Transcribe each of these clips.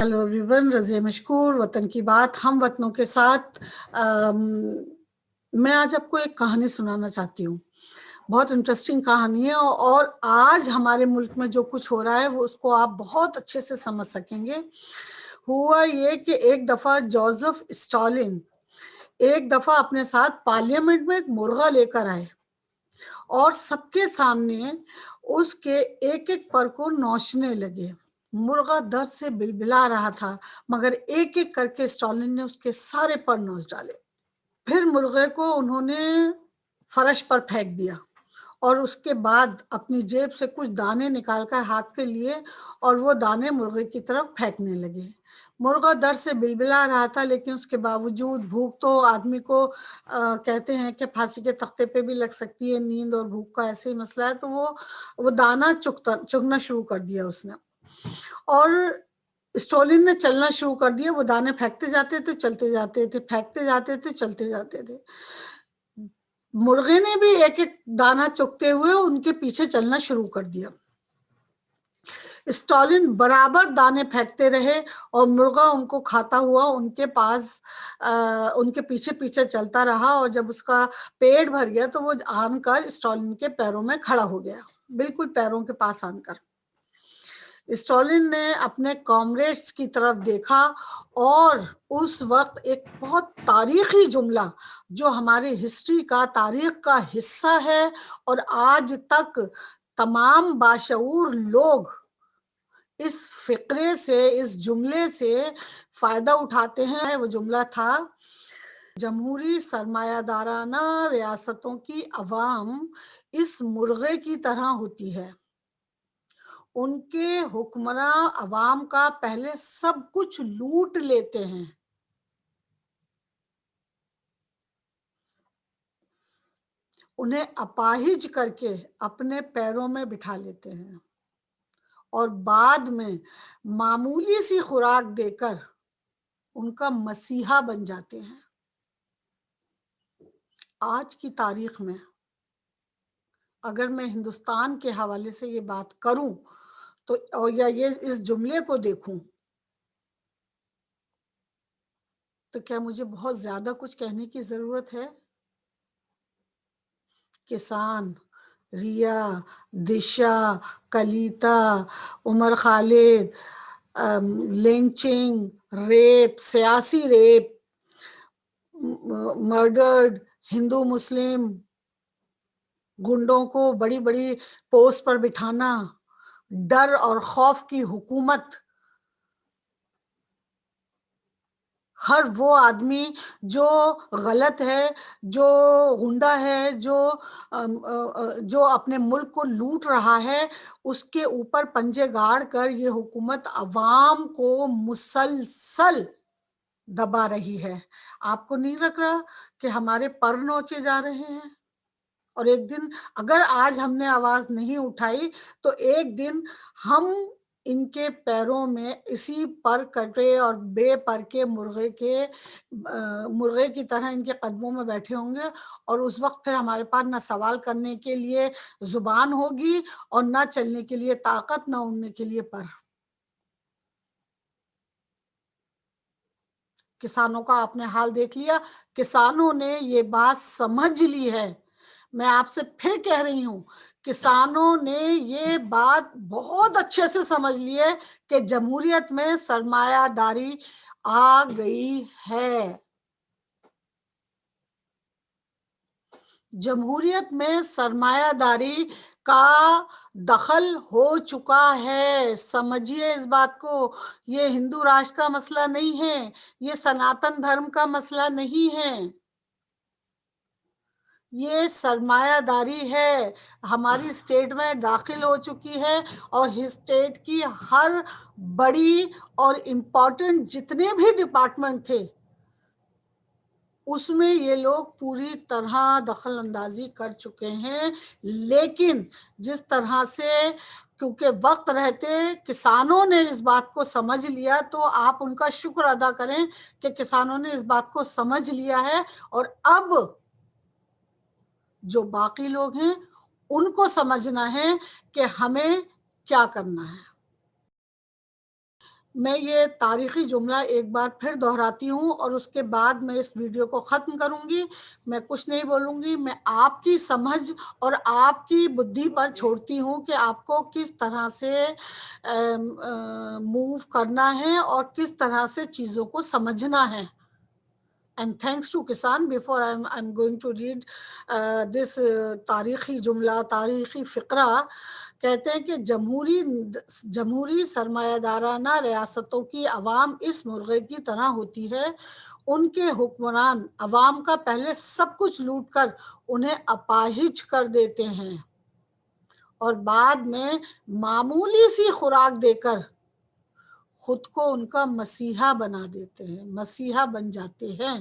Hello everyone, Razia मशकूर, वतन की बात हम वतनों के साथ। मैं आज आपको एक कहानी सुनाना चाहती हूँ। बहुत इंटरेस्टिंग कहानी है और आज हमारे मुल्क में जो कुछ हो रहा है वो उसको आप बहुत अच्छे से समझ सकेंगे। हुआ ये कि एक दफ़ा जोसेफ स्टालिन एक दफ़ा अपने साथ पार्लियामेंट में एक मुर्गा लेकर आए और सबके सामने उसके एक एक पर को नोचने लगे। मुर्गा दर्द से बिलबिला रहा था, मगर एक एक करके स्टालिन ने उसके सारे पर नोच डाले। फिर मुर्गे को उन्होंने फर्श पर फेंक दिया और उसके बाद अपनी जेब से कुछ दाने निकालकर हाथ पे लिए और वो दाने मुर्गे की तरफ फेंकने लगे। मुर्गा दर्द से बिलबिला रहा था, लेकिन उसके बावजूद भूख तो आदमी को कहते हैं कि फांसी के तख्ते पे भी लग सकती है। नींद और भूख का ऐसे ही मसला है, तो वो दाना चुगना शुरू कर दिया उसने। और स्टालिन ने चलना शुरू कर दिया। वो दाने फेंकते जाते थे, चलते जाते थे, फेंकते जाते थे, चलते जाते थे। मुर्गे ने भी एक एक दाना चुगते हुए उनके पीछे चलना शुरू कर दिया। स्टालिन बराबर दाने फेंकते रहे और मुर्गा उनको खाता हुआ उनके पास उनके पीछे पीछे चलता रहा, और जब उसका पेट भर गया तो वो आनकर स्टालिन के पैरों में खड़ा हो गया, बिल्कुल पैरों के पास आनकर। स्टालिन ने अपने कॉमरेड्स की तरफ देखा और उस वक्त एक बहुत तारीखी जुमला, जो हमारी हिस्ट्री का, तारीख का हिस्सा है और आज तक तमाम बाशऊर लोग इस फिक्रे से, इस जुमले से फायदा उठाते हैं। वो जुमला था, जमहूरी सरमायादाराना रियासतों की अवाम इस मुर्गे की तरह होती है। उनके हुक्मरां अवाम का पहले सब कुछ लूट लेते हैं, उन्हें अपाहिज करके अपने पैरों में बिठा लेते हैं और बाद में मामूली सी खुराक देकर उनका मसीहा बन जाते हैं। आज की तारीख में अगर मैं हिंदुस्तान के हवाले से ये बात करूं तो, और या ये इस जुमले को देखूं, तो क्या मुझे बहुत ज्यादा कुछ कहने की जरूरत है? किसान, रिया, दिशा, कलीता, उमर खालिद, लिंचिंग, रेप, सियासी रेप, मर्डर्ड, हिंदू मुस्लिम, गुंडों को बड़ी बड़ी पोस्ट पर बिठाना, डर और खौफ की हुकूमत, हर वो आदमी जो गलत है, जो गुंडा है, जो अपने मुल्क को लूट रहा है, उसके ऊपर पंजे गाड़ कर ये हुकूमत अवाम को मुसलसल दबा रही है। आपको नहीं लग रहा कि हमारे पर नोचे जा रहे हैं? और एक दिन अगर आज हमने आवाज नहीं उठाई तो एक दिन हम इनके पैरों में इसी पर कटे और बेपर के मुर्गे की तरह इनके कदमों में बैठे होंगे, और उस वक्त फिर हमारे पास ना सवाल करने के लिए जुबान होगी और ना चलने के लिए ताकत, ना उड़ने के लिए पर। किसानों का आपने हाल देख लिया। किसानों ने ये बात समझ ली है। मैं आपसे फिर कह रही हूं, किसानों ने ये बात बहुत अच्छे से समझ ली है कि जमहूरियत में सरमायादारी आ गई है। जमहूरियत में सरमायादारी का दखल हो चुका है। समझिए इस बात को। ये हिंदू राष्ट्र का मसला नहीं है, ये सनातन धर्म का मसला नहीं है, ये सरमायादारी है। हमारी स्टेट में दाखिल हो चुकी है और स्टेट की हर बड़ी और इम्पोर्टेंट जितने भी डिपार्टमेंट थे उसमें ये लोग पूरी तरह दखल अंदाजी कर चुके हैं। लेकिन जिस तरह से, क्योंकि वक्त रहते किसानों ने इस बात को समझ लिया, तो आप उनका शुक्र अदा करें कि किसानों ने इस बात को समझ लिया है। और अब जो बाकी लोग हैं उनको समझना है कि हमें क्या करना है। میں یہ تاریخی جملہ ایک بار پھر دہراتی ہوں اور اس کے بعد میں اس ویڈیو کو ختم کروں گی. میں کچھ نہیں بولوں گی, میں آپ کی سمجھ اور آپ کی بدھی پر چھوڑتی ہوں کہ آپ کو کس طرح سے موو کرنا ہے اور کس طرح سے چیزوں کو سمجھنا ہے. And thanks to Kisan, before I'm going to read this تاریخی جملہ, تاریخی فقرہ, کہتے ہیں کہ جمہوری سرمایہ دارانہ ریاستوں کی عوام اس مرغے کی طرح ہوتی ہے. ان کے حکمران عوام کا پہلے سب کچھ لوٹ کر انہیں اپاہج کر دیتے ہیں اور بعد میں معمولی سی خوراک دے کر خود کو ان کا مسیحا بنا دیتے ہیں, مسیحا بن جاتے ہیں.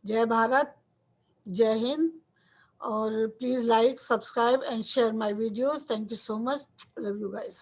جے بھارت, جے ہند, اور please like, subscribe and share my videos. Thank you so much. Love you guys.